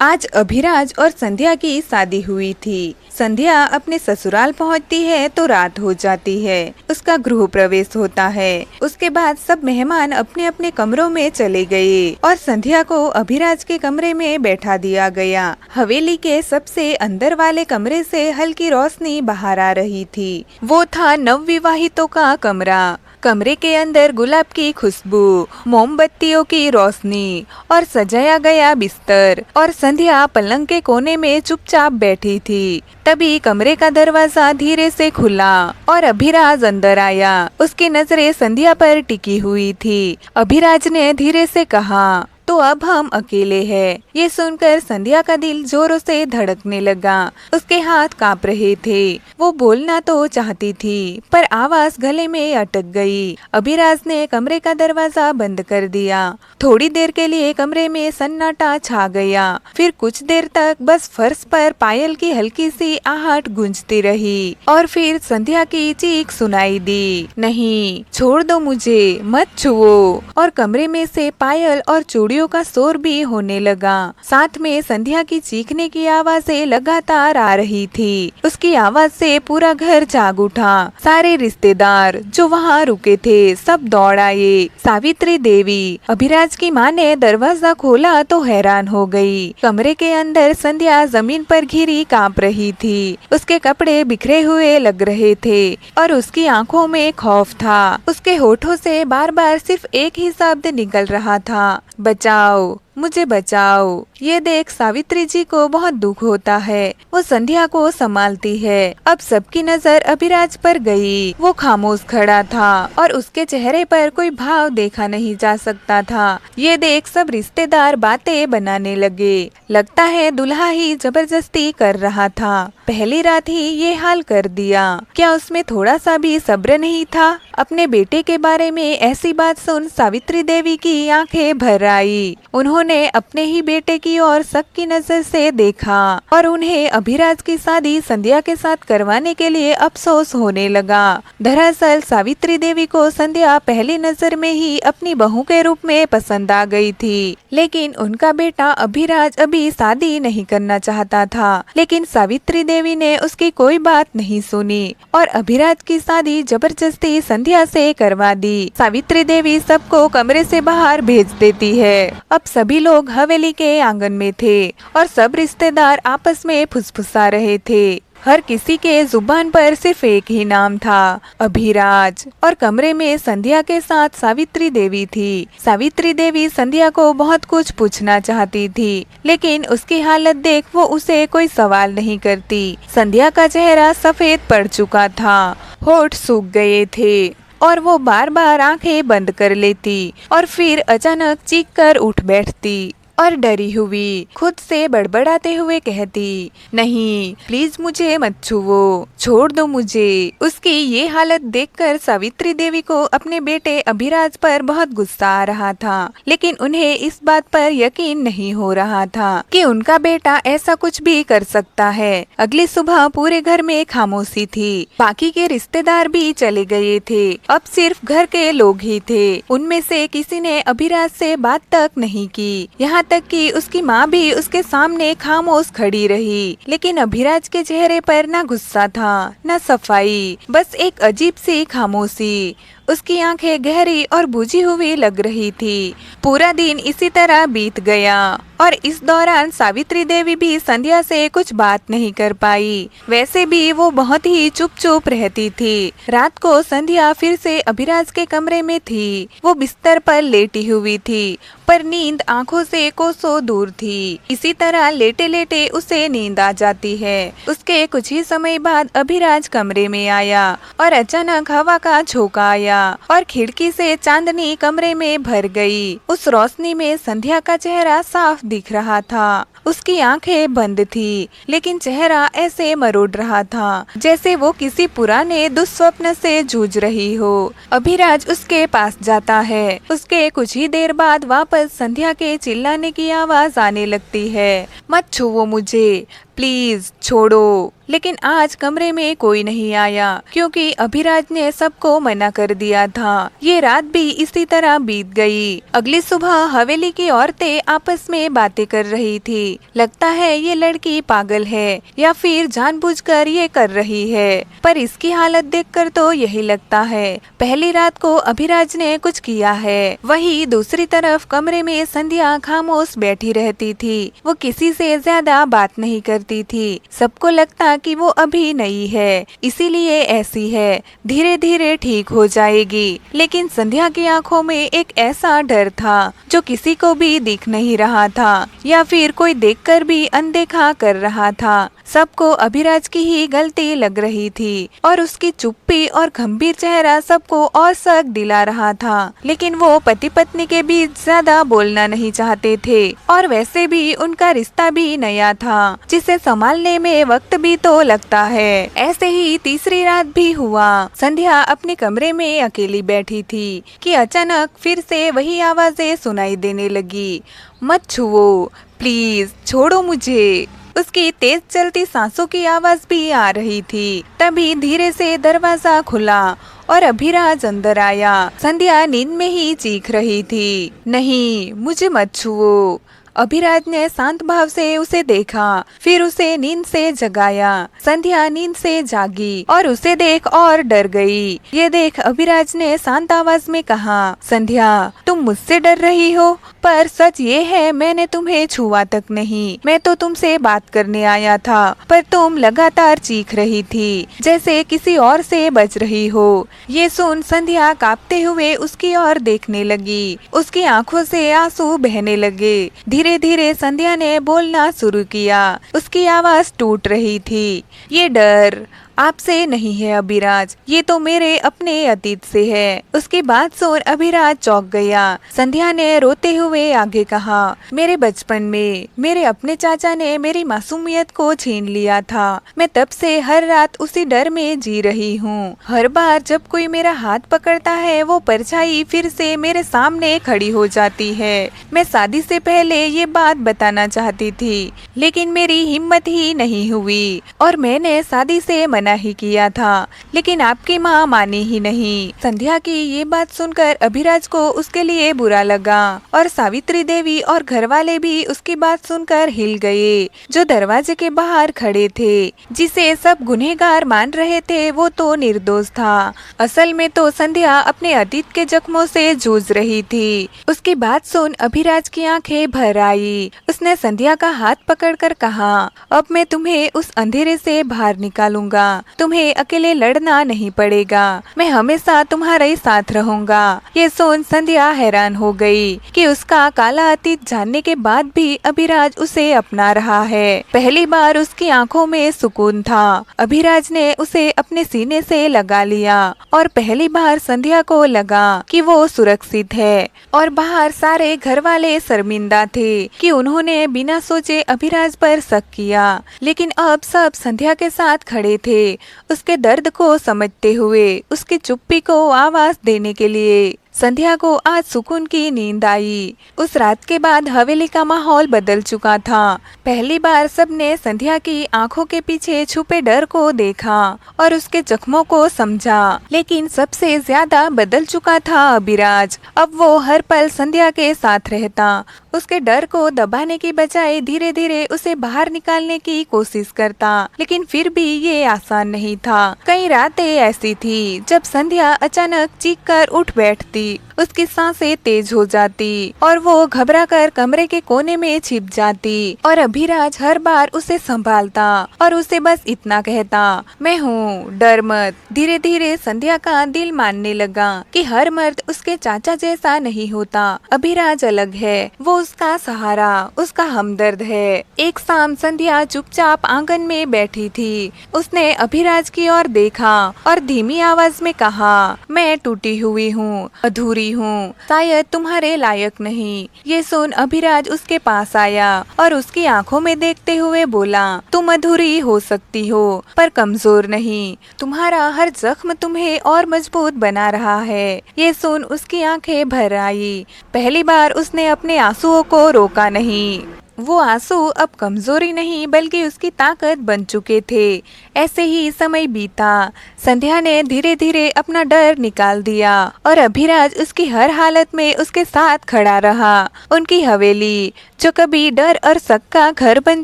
आज अभिराज और संध्या की शादी हुई थी। संध्या अपने ससुराल पहुंचती है तो रात हो जाती है। उसका गृह प्रवेश होता है। उसके बाद सब मेहमान अपने अपने कमरों में चले गए और संध्या को अभिराज के कमरे में बैठा दिया गया। हवेली के सबसे अंदर वाले कमरे से हल्की रोशनी बाहर आ रही थी। वो था नवविवाहितों का कमरा। कमरे के अंदर गुलाब की खुशबू, मोमबत्तियों की रोशनी और सजाया गया बिस्तर और संध्या पलंग के कोने में चुपचाप बैठी थी। तभी कमरे का दरवाजा धीरे से खुला और अभिराज अंदर आया। उसकी नजरें संध्या पर टिकी हुई थी। अभिराज ने धीरे से कहा, तो अब हम अकेले हैं। ये सुनकर संध्या का दिल जोरों से धड़कने लगा। उसके हाथ कांप रहे थे। वो बोलना तो चाहती थी पर आवाज गले में अटक गई। अभिराज ने कमरे का दरवाजा बंद कर दिया। थोड़ी देर के लिए कमरे में सन्नाटा छा गया। फिर कुछ देर तक बस फर्श पर पायल की हल्की सी आहट गूंजती रही और फिर संध्या की चीख सुनाई दी, नहीं, छोड़ दो मुझे, मत छुओ। और कमरे में से पायल और चूड़ियों का शोर भी होने लगा। साथ में संध्या की चीखने की आवाजें लगातार आ रही थी। उसकी आवाज से पूरा घर जाग उठा। सारे रिश्तेदार जो वहाँ रुके थे सब दौड़ आए। सावित्री देवी, अभिराज की माँ ने दरवाजा खोला तो हैरान हो गई। कमरे के अंदर संध्या जमीन पर घिरी कांप रही थी। उसके कपड़े बिखरे हुए लग रहे थे और उसकी आंखों में खौफ था। उसके होठों से बार बार सिर्फ एक ही शब्द निकल रहा था, बचाओ, मुझे बचाओ। ये देख सावित्री जी को बहुत दुख होता है। वो संध्या को संभालती है। अब सबकी नजर अभिराज पर गई। वो खामोश खड़ा था और उसके चेहरे पर कोई भाव देखा नहीं जा सकता था। ये देख सब रिश्तेदार बातें बनाने लगे। लगता है दुल्हा ही जबरदस्ती कर रहा था। पहली रात ही ये हाल कर दिया। क्या उसमें थोड़ा सा भी सब्र नहीं था? अपने बेटे के बारे में ऐसी बात सुन सावित्री देवी की आंखें भर आई। उन्होंने अपने ही बेटे की ओर शक की नजर से देखा और उन्हें अभिराज की शादी संध्या के साथ करवाने के लिए अफसोस होने लगा। दरअसल सावित्री देवी को संध्या पहली नजर में ही अपनी बहू के रूप में पसंद आ गई थी। लेकिन उनका बेटा अभिराज अभी शादी नहीं करना चाहता था। लेकिन सावित्री देवी ने उसकी कोई बात नहीं सुनी और अभिराज की शादी जबरदस्ती संध्या से करवा दी। सावित्री देवी सबको कमरे से बाहर भेज देती है। अब सभी लोग हवेली के आंगन में थे और सब रिश्तेदार आपस में फुसफुसा रहे थे। हर किसी के जुबान पर सिर्फ एक ही नाम था, अभिराज। और कमरे में संध्या के साथ सावित्री देवी थी। सावित्री देवी संध्या को बहुत कुछ पूछना चाहती थी लेकिन उसकी हालत देख वो उसे कोई सवाल नहीं करती। संध्या का चेहरा सफेद पड़ चुका था, होठ सूख गए थे और वो बार बार आंखें बंद कर लेती और फिर अचानक चीख कर उठ बैठती और डरी हुई खुद से बड़बड़ाते हुए कहती, नहीं, प्लीज मुझे मत छुओ, छोड़ दो मुझे। उसकी ये हालत देखकर सावित्री देवी को अपने बेटे अभिराज पर बहुत गुस्सा आ रहा था। लेकिन उन्हें इस बात पर यकीन नहीं हो रहा था कि उनका बेटा ऐसा कुछ भी कर सकता है। अगली सुबह पूरे घर में खामोशी थी। बाकी के रिश्तेदार भी चले गए थे। अब सिर्फ घर के लोग ही थे। उनमें से किसी ने अभिराज से बात तक नहीं की। यहाँ तक कि उसकी माँ भी उसके सामने खामोश खड़ी रही। लेकिन अभिराज के चेहरे पर न गुस्सा था न सफाई, बस एक अजीब सी खामोशी। उसकी आंखें गहरी और बुझी हुई लग रही थी। पूरा दिन इसी तरह बीत गया और इस दौरान सावित्री देवी भी संध्या से कुछ बात नहीं कर पाई। वैसे भी वो बहुत ही चुप चुप रहती थी। रात को संध्या फिर से अभिराज के कमरे में थी। वो बिस्तर पर लेटी हुई थी पर नींद आंखों से कोसों दूर थी। इसी तरह लेटे लेटे उसे नींद आ जाती है। उसके कुछ ही समय बाद अभिराज कमरे में आया और अचानक हवा का झोंका आया और खिड़की से चांदनी कमरे में भर गई। उस रोशनी में संध्या का चेहरा साफ दिख रहा था। उसकी आंखें बंद थी लेकिन चेहरा ऐसे मरोड़ रहा था जैसे वो किसी पुराने दुस्वप्न से जूझ रही हो। अभिराज उसके पास जाता है। उसके कुछ ही देर बाद वापस संध्या के चिल्लाने की आवाज आने लगती है, मत छुओ मुझे, प्लीज छोड़ो। लेकिन आज कमरे में कोई नहीं आया क्योंकि अभिराज ने सबको मना कर दिया था। ये रात भी इसी तरह बीत गई। अगली सुबह हवेली की औरतें आपस में बातें कर रही थी। लगता है ये लड़की पागल है या फिर जानबूझकर ये कर रही है, पर इसकी हालत देखकर तो यही लगता है पहली रात को अभिराज ने कुछ किया है। वही दूसरी तरफ कमरे में संध्या खामोश बैठी रहती थी। वो किसी से ज्यादा बात नहीं करती थी। सबको लगता कि वो अभी नई है, इसीलिए ऐसी है, धीरे धीरे ठीक हो जाएगी। लेकिन संध्या की आंखों में एक ऐसा डर था जो किसी को भी दिख नहीं रहा था या फिर कोई देखकर भी अनदेखा कर रहा था। सबको अभिराज की ही गलती लग रही थी और उसकी चुप्पी और गंभीर चेहरा सबको और शक दिला रहा था। लेकिन वो पति पत्नी के बीच ज्यादा बोलना नहीं चाहते थे और वैसे भी उनका रिश्ता भी नया था जिसे संभालने में वक्त भी तो लगता है। ऐसे ही तीसरी रात भी हुआ। संध्या अपने कमरे में अकेली बैठी थी कि अचानक फिर से वही आवाजें सुनाई देने लगी। मत छुओ, प्लीज छोड़ो मुझे। उसकी तेज चलती सांसों की आवाज भी आ रही थी। तभी धीरे से दरवाजा खुला और अभिराज अंदर आया। संध्या नींद में ही चीख रही थी, नहीं मुझे मत छुओ। अभिराज ने शांत भाव से उसे देखा, फिर उसे नींद से जगाया। संध्या नींद से जागी और उसे देख और डर गई। ये देख अभिराज ने शांत आवाज में कहा, संध्या तुम मुझसे डर रही हो, पर सच ये है मैंने तुम्हें छुआ तक नहीं। मैं तो तुमसे बात करने आया था, पर तुम लगातार चीख रही थी जैसे किसी और से बच रही हो। ये सुन संध्या कांपते हुए उसकी ओर देखने लगी। उसकी आंखों से आंसू बहने लगे। धीरे धीरे संध्या ने बोलना शुरू किया। उसकी आवाज टूट रही थी, ये डर आपसे नहीं है अभिराज, ये तो मेरे अपने अतीत से है। उसकी बात सुन अभिराज चौंक गया। संध्या ने रोते हुए आगे कहा, मेरे बचपन में मेरे अपने चाचा ने मेरी मासूमियत को छीन लिया था। मैं तब से हर रात उसी डर में जी रही हूँ। हर बार जब कोई मेरा हाथ पकड़ता है वो परछाई फिर से मेरे सामने खड़ी हो जाती है। मैं शादी से पहले ये बात बताना चाहती थी, लेकिन मेरी हिम्मत ही नहीं हुई और मैंने शादी से मना ही किया था, लेकिन आपकी माँ मानी ही नहीं। संध्या की ये बात सुनकर अभिराज को उसके लिए बुरा लगा और सावित्री देवी और घरवाले भी उसकी बात सुनकर हिल गए। जो दरवाजे के बाहर खड़े थे, जिसे सब गुनहगार मान रहे थे, वो तो निर्दोष था। असल में तो संध्या अपने अतीत के जख्मों से जूझ रही थी। उसकी बात सुन अभिराज की आंखें भर आई। उसने संध्या का हाथ पकड़कर कहा, अब मैं तुम्हें उस अंधेरे से बाहर निकालूंगा। तुम्हें अकेले लड़ना नहीं पड़ेगा, मैं हमेशा तुम्हारे साथ रहूंगा। ये सुन संध्या हैरान हो गई कि उसका काला अतीत जानने के बाद भी अभिराज उसे अपना रहा है। पहली बार उसकी आंखों में सुकून था। अभिराज ने उसे अपने सीने से लगा लिया और पहली बार संध्या को लगा कि वो सुरक्षित है। और बाहर सारे घर वाले शर्मिंदा थे कि उन्होंने बिना सोचे अभिराज पर शक किया, लेकिन अब सब संध्या के साथ खड़े थे, उसके दर्द को समझते हुए, उसकी चुप्पी को आवाज देने के लिए। संध्या को आज सुकून की नींद आई। उस रात के बाद हवेली का माहौल बदल चुका था। पहली बार सबने संध्या की आंखों के पीछे छुपे डर को देखा और उसके जख्मों को समझा। लेकिन सबसे ज्यादा बदल चुका था अभिराज। अब वो हर पल संध्या के साथ रहता, उसके डर को दबाने की बजाय धीरे धीरे उसे बाहर निकालने की कोशिश करता। लेकिन फिर भी ये आसान नहीं था। कई रातें ऐसी थी जब संध्या अचानक चीख कर उठ बैठती, उसकी सांसें तेज हो जाती और वो घबराकर कमरे के कोने में छिप जाती। और अभिराज हर बार उसे संभालता और उसे बस इतना कहता, मैं हूँ, डर मत। धीरे धीरे संध्या का दिल मानने लगा कि हर मर्द उसके चाचा जैसा नहीं होता। अभिराज अलग है, वो उसका सहारा, उसका हमदर्द है। एक शाम संध्या चुपचाप आंगन में बैठी थी। उसने अभिराज की ओर देखा और धीमी आवाज में कहा, मैं टूटी हुई हूँ, अधूरी हूँ, शायद तुम्हारे लायक नहीं। ये सुन अभिराज उसके पास आया और उसकी आंखों में देखते हुए बोला, तुम अधूरी हो सकती हो पर कमजोर नहीं। तुम्हारा हर जख्म तुम्हें और मजबूत बना रहा है। ये सुन उसकी आंखें भर आई। पहली बार उसने अपने आंसुओं को रोका नहीं। वो आंसू अब कमजोरी नहीं बल्कि उसकी ताकत बन चुके थे। ऐसे ही समय बीता। संध्या ने धीरे धीरे अपना डर निकाल दिया और अभिराज उसकी हर हालत में उसके साथ खड़ा रहा। उनकी हवेली जो कभी डर और शक का घर बन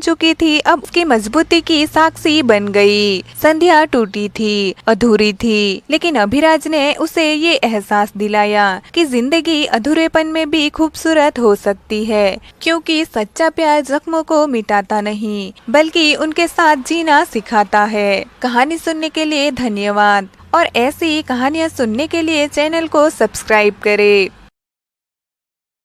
चुकी थी, अब उसकी मजबूती की साक्षी बन गई। संध्या टूटी थी, अधूरी थी, लेकिन अभिराज ने उसे ये एहसास दिलाया कि जिंदगी अधूरेपन में भी खूबसूरत हो सकती है, क्योंकि सच्चा प्यार जख्मों को मिटाता नहीं बल्कि उनके साथ जीना सिखाता है। कहानी सुनने के लिए धन्यवाद और ऐसी कहानियाँ सुनने के लिए चैनल को सब्सक्राइब करें।